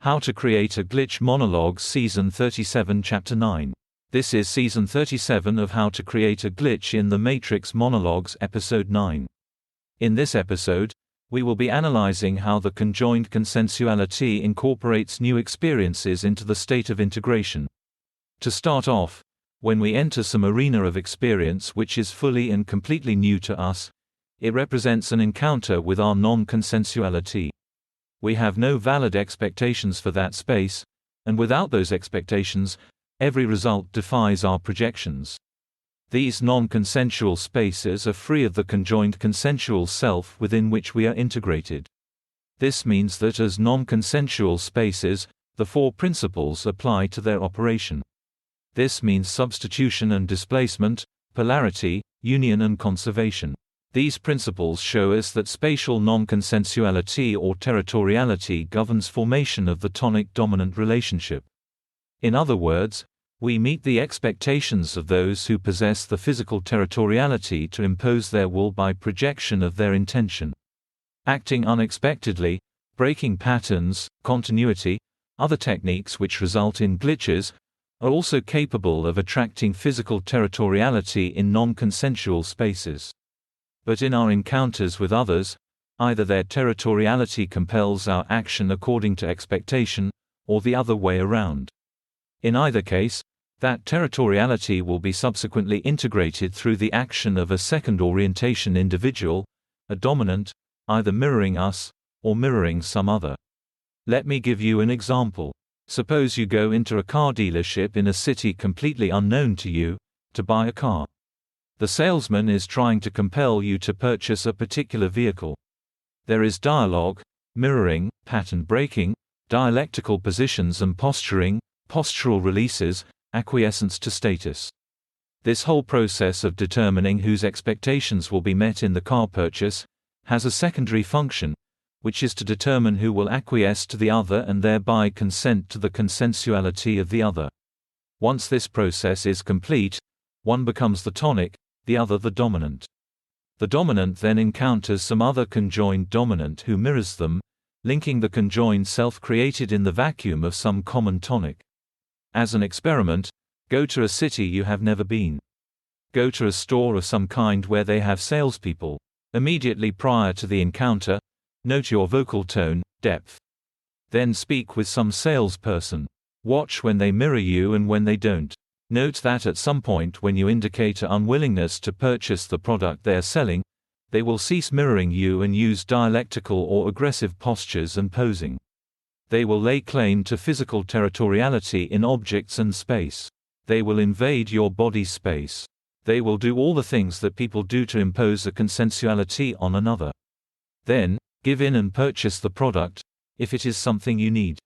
How to Create a Glitch Monologues Season 37 Chapter 9. This is Season 37 of How to Create a Glitch in the Matrix Monologues Episode 9. In this episode, we will be analyzing how the conjoined consensuality incorporates new experiences into the state of integration. To start off, when we enter some arena of experience which is fully and completely new to us, it represents an encounter with our non-consensuality. We have no valid expectations for that space, and without those expectations, every result defies our projections. These non-consensual spaces are free of the conjoined consensual self within which we are integrated. This means that as non-consensual spaces, the four principles apply to their operation. This means substitution and displacement, polarity, union and conservation. These principles show us that spatial non-consensuality or territoriality governs formation of the tonic-dominant relationship. In other words, we meet the expectations of those who possess the physical territoriality to impose their will by projection of their intention. Acting unexpectedly, breaking patterns, continuity, other techniques which result in glitches, are also capable of attracting physical territoriality in non-consensual spaces. But in our encounters with others, either their territoriality compels our action according to expectation, or the other way around. In either case, that territoriality will be subsequently integrated through the action of a second orientation individual, a dominant, either mirroring us, or mirroring some other. Let me give you an example. Suppose you go into a car dealership in a city completely unknown to you, to buy a car. The salesman is trying to compel you to purchase a particular vehicle. There is dialogue, mirroring, pattern breaking, dialectical positions and posturing, postural releases, acquiescence to status. This whole process of determining whose expectations will be met in the car purchase has a secondary function, which is to determine who will acquiesce to the other and thereby consent to the consensuality of the other. Once this process is complete, one becomes the tonic, the other the dominant. The dominant then encounters some other conjoined dominant who mirrors them, linking the conjoined self created in the vacuum of some common tonic. As an experiment, go to a city you have never been. Go to a store of some kind where they have salespeople. Immediately prior to the encounter, note your vocal tone, depth. Then speak with some salesperson. Watch when they mirror you and when they don't. Note that at some point when you indicate an unwillingness to purchase the product they are selling, they will cease mirroring you and use dialectical or aggressive postures and posing. They will lay claim to physical territoriality in objects and space. They will invade your body space. They will do all the things that people do to impose a consensuality on another. Then, give in and purchase the product, if it is something you need.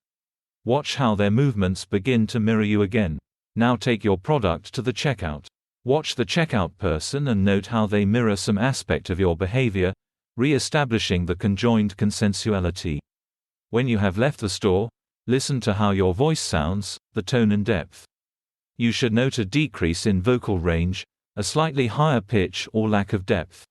Watch how their movements begin to mirror you again. Now take your product to the checkout. Watch the checkout person and note how they mirror some aspect of your behavior, re-establishing the conjoined consensuality. When you have left the store, listen to how your voice sounds, the tone and depth. You should note a decrease in vocal range, a slightly higher pitch or lack of depth.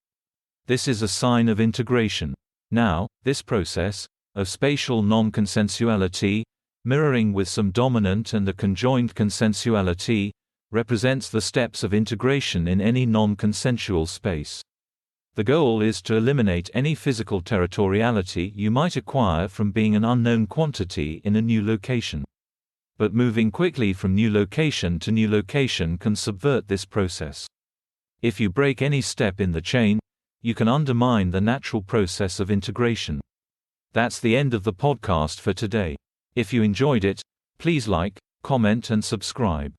This is a sign of integration. Now, this process, of spatial non-consensuality, mirroring with some dominant and a conjoined consensuality, represents the steps of integration in any non-consensual space. The goal is to eliminate any physical territoriality you might acquire from being an unknown quantity in a new location. But moving quickly from new location to new location can subvert this process. If you break any step in the chain, you can undermine the natural process of integration. That's the end of the podcast for today. If you enjoyed it, please like, comment and subscribe.